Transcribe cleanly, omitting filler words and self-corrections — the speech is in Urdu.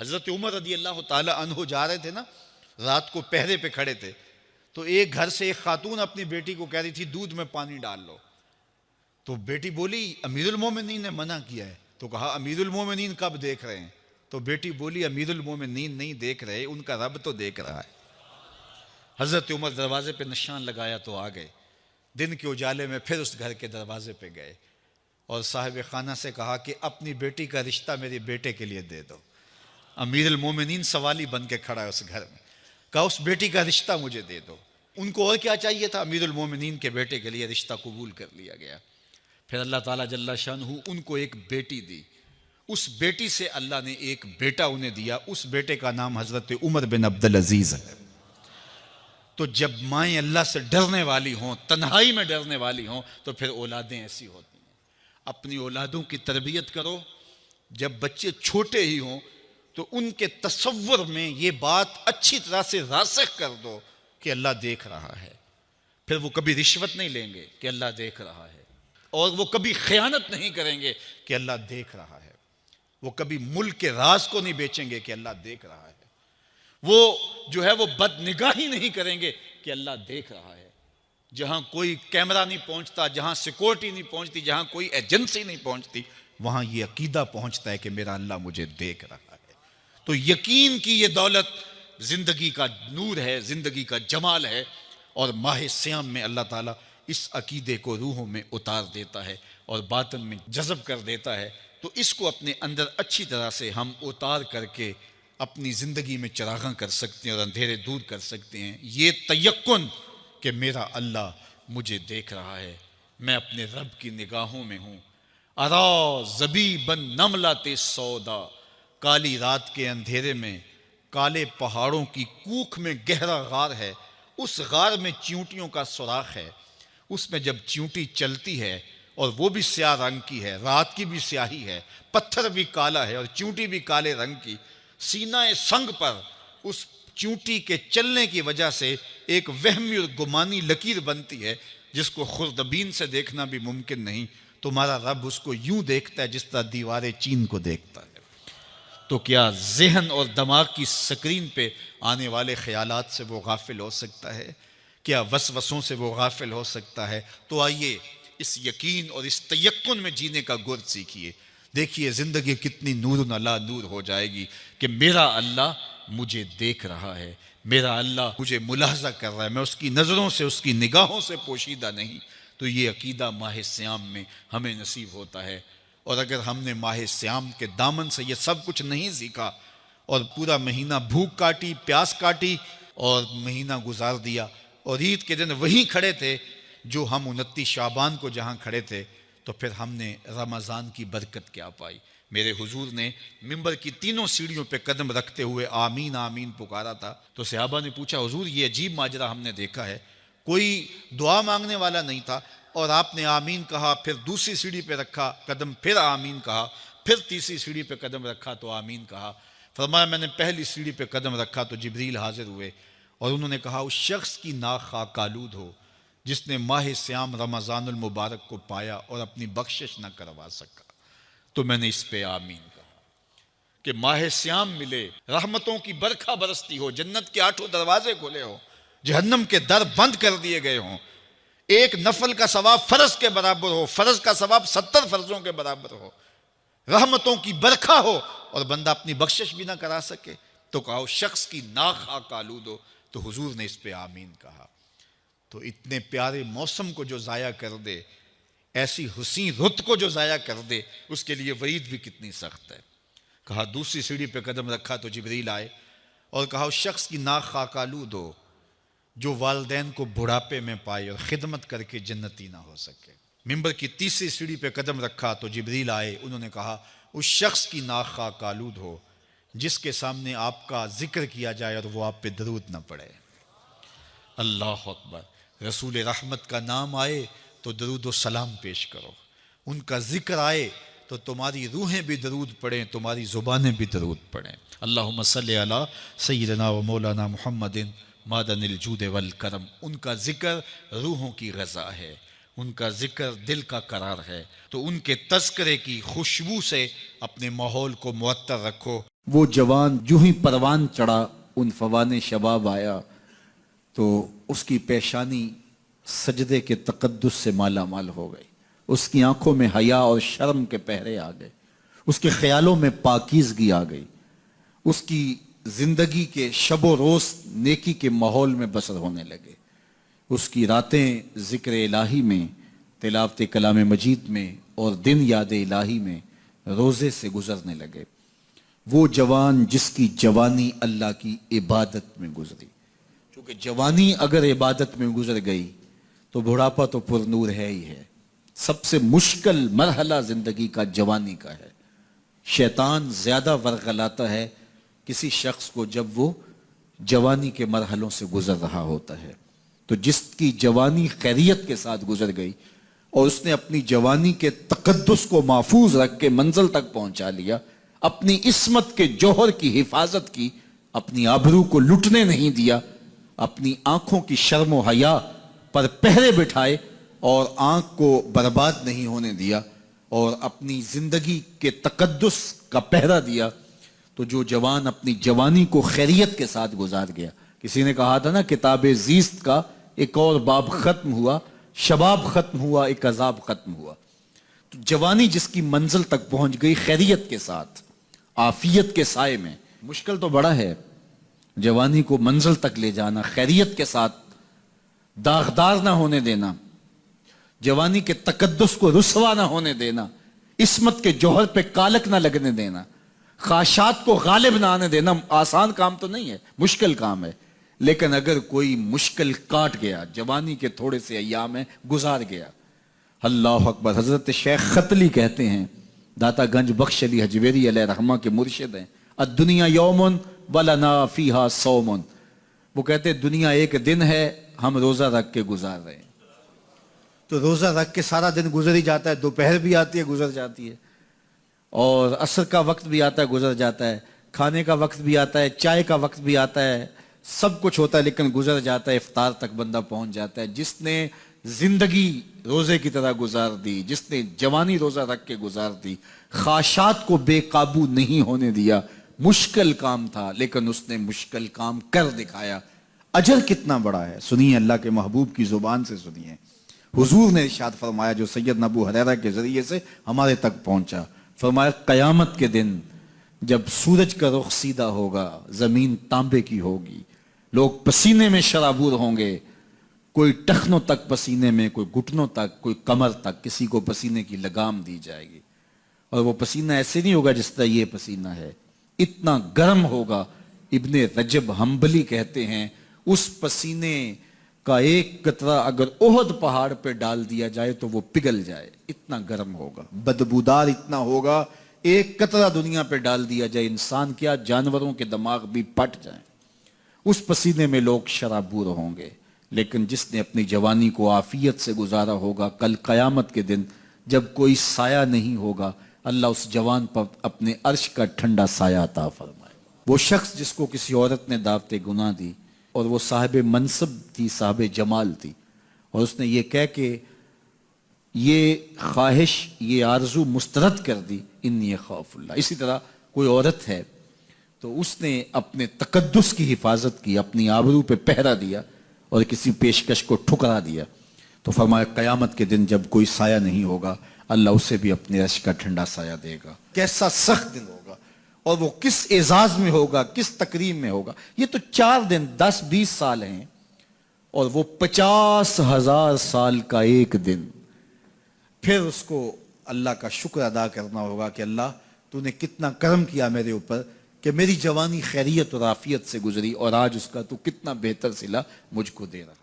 حضرت عمر رضی اللہ تعالی عنہ جا رہے تھے نا، رات کو پہرے پہ کھڑے تھے، تو ایک گھر سے ایک خاتون اپنی بیٹی کو کہہ رہی تھی دودھ میں پانی ڈال لو، تو بیٹی بولی امیر المومنین نے منع کیا ہے، تو کہا امیر المومنین کب دیکھ رہے ہیں؟ تو بیٹی بولی امیر المومنین نہیں دیکھ رہے، ان کا رب تو دیکھ رہا ہے۔ حضرت عمر دروازے پہ نشان لگایا تو آ گئے، دن کے اجالے میں پھر اس گھر کے دروازے پہ گئے اور صاحب خانہ سے کہا کہ اپنی بیٹی کا رشتہ میرے بیٹے کے لیے دے دو۔ امیر المومنین سوالی بن کے کھڑا ہے اس گھر میں، کہا اس بیٹی کا رشتہ مجھے دے دو۔ ان کو اور کیا چاہیے تھا؟ امیر المومنین کے بیٹے کے لیے رشتہ قبول کر لیا گیا۔ پھر اللہ تعالیٰ جل شانہ ان کو ایک بیٹی دی، اس بیٹی سے اللہ نے ایک بیٹا انہیں دیا، اس بیٹے کا نام حضرت عمر بن عبدالعزیز ہے۔ تو جب مائیں اللہ سے ڈرنے والی ہوں، تنہائی میں ڈرنے والی ہوں، تو پھر اولادیں ایسی ہوتی ہیں۔ اپنی اولادوں کی تربیت کرو، جب بچے چھوٹے ہی ہوں تو ان کے تصور میں یہ بات اچھی طرح سے راسخ کر دو کہ اللہ دیکھ رہا ہے۔ پھر وہ کبھی رشوت نہیں لیں گے کہ اللہ دیکھ رہا ہے، اور وہ کبھی خیانت نہیں کریں گے کہ اللہ دیکھ رہا ہے، وہ کبھی ملک کے راز کو نہیں بیچیں گے کہ اللہ دیکھ رہا ہے، وہ جو ہے وہ بد نگاہی نہیں کریں گے کہ اللہ دیکھ رہا ہے۔ جہاں کوئی کیمرہ نہیں پہنچتا، جہاں سیکورٹی نہیں پہنچتی، جہاں کوئی ایجنسی نہیں پہنچتی، وہاں یہ عقیدہ پہنچتا ہے کہ میرا اللہ مجھے دیکھ رہا ہے۔ تو یقین کی یہ دولت زندگی کا نور ہے، زندگی کا جمال ہے، اور ماہ سیام میں اللہ تعالیٰ اس عقیدے کو روحوں میں اتار دیتا ہے اور باطن میں جذب کر دیتا ہے۔ تو اس کو اپنے اندر اچھی طرح سے ہم اتار کر کے اپنی زندگی میں چراغاں کر سکتے ہیں اور اندھیرے دور کر سکتے ہیں۔ یہ تیقن کہ میرا اللہ مجھے دیکھ رہا ہے، میں اپنے رب کی نگاہوں میں ہوں۔ ارا زبیباً نملۃ سودا، کالی رات کے اندھیرے میں کالے پہاڑوں کی کوکھ میں گہرا غار ہے، اس غار میں چیونٹیوں کا سوراخ ہے، اس میں جب چیونٹی چلتی ہے اور وہ بھی سیاہ رنگ کی ہے، رات کی بھی سیاہی ہے، پتھر بھی کالا ہے اور چیونٹی بھی کالے رنگ کی، سینہ سنگ پر اس چیونٹی کے چلنے کی وجہ سے ایک وہمی اور گمانی لکیر بنتی ہے جس کو خوردبین سے دیکھنا بھی ممکن نہیں۔ تمہارا رب اس کو یوں دیکھتا ہے جس طرح دیوار چین کو دیکھتا ہے۔ تو کیا ذہن اور دماغ کی سکرین پہ آنے والے خیالات سے وہ غافل ہو سکتا ہے؟ کیا وسوسوں سے وہ غافل ہو سکتا ہے؟ تو آئیے اس یقین اور اس تیقن میں جینے کا گر سیکھیے۔ دیکھیے زندگی کتنی نور علی نور ہو جائے گی کہ میرا اللہ مجھے دیکھ رہا ہے، میرا اللہ مجھے ملاحظہ کر رہا ہے، میں اس کی نظروں سے، اس کی نگاہوں سے پوشیدہ نہیں۔ تو یہ عقیدہ ماہ سیام میں ہمیں نصیب ہوتا ہے۔ اور اگر ہم نے ماہ سیام کے دامن سے یہ سب کچھ نہیں سیکھا اور پورا مہینہ بھوک کاٹی، پیاس کاٹی اور مہینہ گزار دیا، اور عید کے دن وہیں کھڑے تھے جو ہم 29 شعبان کو جہاں کھڑے تھے، تو پھر ہم نے رمضان کی برکت کیا پائی؟ میرے حضور نے ممبر کی تینوں سیڑھیوں پہ قدم رکھتے ہوئے آمین آمین پکارا تھا۔ تو صحابہ نے پوچھا حضور یہ عجیب ماجرا ہم نے دیکھا ہے، کوئی دعا مانگنے والا نہیں تھا اور آپ نے آمین کہا، پھر دوسری سیڑھی پہ رکھا قدم، پھر آمین کہا، پھر تیسری سیڑھی پہ قدم رکھا تو آمین کہا۔ فرمایا میں نے پہلی سیڑھی پہ قدم رکھا تو جبریل حاضر ہوئے اور انہوں نے کہا اس شخص کی ناک خاک آلود ہو جس نے ماہ سیام رمضان المبارک کو پایا اور اپنی بخشش نہ کروا سکا۔ تو میں نے اس پہ آمین کہا کہ ماہ سیام ملے، رحمتوں کی برکھا برستی ہو، جنت کے 8 دروازے کھلے ہو، جہنم کے در بند کر دیے گئے ہوں، ایک نفل کا ثواب فرض کے برابر ہو، فرض کا ثواب 70 فرضوں کے برابر ہو، رحمتوں کی برکھا ہو اور بندہ اپنی بخشش بھی نہ کرا سکے، تو کہا اس شخص کی ناک خاک آلود ہو۔ تو حضور نے اس پہ آمین کہا۔ تو اتنے پیارے موسم کو جو ضائع کر دے، ایسی حسین رت کو جو ضائع کر دے، اس کے لیے وعید بھی کتنی سخت ہے۔ کہا دوسری سیڑھی پہ قدم رکھا تو جبریل آئے اور کہا اس شخص کی ناک خاک آلود ہو جو والدین کو بڑھاپے میں پائے اور خدمت کر کے جنتی نہ ہو سکے۔ ممبر کی تیسری سیڑھی پہ قدم رکھا تو جبریل آئے، انہوں نے کہا اس شخص کی ناک خاک آلود ہو جس کے سامنے آپ کا ذکر کیا جائے اور وہ آپ پہ درود نہ پڑے۔ اللہ اکبر۔ رسول رحمت کا نام آئے تو درود و سلام پیش کرو، ان کا ذکر آئے تو تمہاری روحیں بھی درود پڑھیں، تمہاری زبانیں بھی درود پڑھیں۔ اللہم صلی علی سیدنا و مولانا محمد معدن الجود والکرم۔ ان کا ذکر روحوں کی غذا ہے، ان کا ذکر دل کا قرار ہے۔ تو ان کے تذکرے کی خوشبو سے اپنے ماحول کو معطر رکھو۔ وہ جوان جو ہی پروان چڑھا ان فوان شباب آیا تو اس کی پیشانی سجدے کے تقدس سے مالا مال ہو گئی، اس کی آنکھوں میں حیا اور شرم کے پہرے آ گئے، اس کے خیالوں میں پاکیزگی آ گئی، اس کی زندگی کے شب و روز نیکی کے ماحول میں بسر ہونے لگے، اس کی راتیں ذکر الہی میں، تلاوت کلام مجید میں اور دن یاد الہی میں روزے سے گزرنے لگے۔ وہ جوان جس کی جوانی اللہ کی عبادت میں گزری، کیونکہ جوانی اگر عبادت میں گزر گئی تو بڑھاپا تو پر نور ہے ہی ہے۔ سب سے مشکل مرحلہ زندگی کا جوانی کا ہے۔ شیطان زیادہ ورغلاتا ہے کسی شخص کو جب وہ جوانی کے مرحلوں سے گزر رہا ہوتا ہے۔ تو جس کی جوانی خیریت کے ساتھ گزر گئی اور اس نے اپنی جوانی کے تقدس کو محفوظ رکھ کے منزل تک پہنچا لیا، اپنی عصمت کے جوہر کی حفاظت کی، اپنی آبرو کو لٹنے نہیں دیا، اپنی آنکھوں کی شرم و حیا پر پہرے بٹھائے اور آنکھ کو برباد نہیں ہونے دیا اور اپنی زندگی کے تقدس کا پہرا دیا، تو جو جوان اپنی جوانی کو خیریت کے ساتھ گزار گیا۔ کسی نے کہا تھا نا، کتاب زیست کا ایک اور باب ختم ہوا، شباب ختم ہوا، ایک عذاب ختم ہوا۔ تو جوانی جس کی منزل تک پہنچ گئی خیریت کے ساتھ، عافیت کے سائے میں، مشکل تو بڑا ہے جوانی کو منزل تک لے جانا، خیریت کے ساتھ، داغدار نہ ہونے دینا، جوانی کے تقدس کو رسوا نہ ہونے دینا، عصمت کے جوہر پہ کالک نہ لگنے دینا، خواہشات کو غالب نہ آنے دینا۔ آسان کام تو نہیں ہے، مشکل کام ہے، لیکن اگر کوئی مشکل کاٹ گیا، جوانی کے تھوڑے سے ایام میں گزار گیا۔ اللہ اکبر۔ حضرت شیخ ختلی کہتے ہیں، داتا گنج بخش علی حجویری علیہ رحمہ کے مرشد ہیں، الدنیا یومن ولنا فیہا صومن۔ وہ کہتے ہیں دنیا ایک دن ہے، ہم روزہ رکھ کے گزار رہے ہیں۔ تو روزہ رکھ کے سارا دن گزر ہی جاتا ہے، دوپہر بھی آتی ہے گزر جاتی ہے، اور عصر کا وقت بھی آتا ہے گزر جاتا ہے، کھانے کا وقت بھی آتا ہے، چائے کا وقت بھی آتا ہے، سب کچھ ہوتا ہے لیکن گزر جاتا ہے، افطار تک بندہ پہنچ جاتا ہے۔ جس نے زندگی روزے کی طرح گزار دی، جس نے جوانی روزہ رکھ کے گزار دی، خواہشات کو بے قابو نہیں ہونے دیا، مشکل کام تھا لیکن اس نے مشکل کام کر دکھایا۔ اجر کتنا بڑا ہے، سنیے اللہ کے محبوب کی زبان سے سنیے۔ حضور نے ارشاد فرمایا جو سیدنا ابو ہریرہ کے ذریعے سے ہمارے تک پہنچا، فرمایا قیامت کے دن جب سورج کا رخ سیدھا ہوگا، زمین تانبے کی ہوگی، لوگ پسینے میں شرابور ہوں گے، کوئی ٹخنوں تک پسینے میں، کوئی گھٹنوں تک، کوئی کمر تک، کسی کو پسینے کی لگام دی جائے گی، اور وہ پسینہ ایسے نہیں ہوگا جس طرح یہ پسینہ ہے، اتنا گرم ہوگا۔ ابن رجب حنبلی کہتے ہیں اس پسینے کا ایک قطرہ اگر احد پہاڑ پہ ڈال دیا جائے تو وہ پگھل جائے، اتنا گرم ہوگا، بدبودار اتنا ہوگا، ایک قطرہ دنیا پہ ڈال دیا جائے، انسان کیا جانوروں کے دماغ بھی پھٹ جائیں، اس پسینے میں لوگ شرابور ہوں گے۔ لیکن جس نے اپنی جوانی کو عافیت سے گزارا ہوگا، کل قیامت کے دن جب کوئی سایہ نہیں ہوگا، اللہ اس جوان پر اپنے عرش کا ٹھنڈا سایہ عطا فرمائے۔ وہ شخص جس کو کسی عورت نے دعوت گناہ دی اور وہ صاحب منصب تھی، صاحب جمال تھی، اور اس نے یہ کہہ کے یہ خواہش، یہ آرزو مسترد کر دی، انی خاف اللہ۔ اسی طرح کوئی عورت ہے تو اس نے اپنے تقدس کی حفاظت کی، اپنی آبرو پہ پہرا دیا اور کسی پیشکش کو ٹھکرا دیا، تو فرمایا قیامت کے دن جب کوئی سایہ نہیں ہوگا، اللہ اسے بھی اپنے عرش کا ٹھنڈا سایہ دے گا۔ کیسا سخت دن ہوگا، اور وہ کس اعزاز میں ہوگا، کس تکریم میں ہوگا۔ یہ تو 4 دن 10-20 سال ہیں، اور وہ 50,000 سال کا ایک دن۔ پھر اس کو اللہ کا شکر ادا کرنا ہوگا کہ اللہ تو نے کتنا کرم کیا میرے اوپر کہ میری جوانی خیریت اور عافیت سے گزری، اور آج اس کا تو کتنا بہتر صلہ مجھ کو دے رہا۔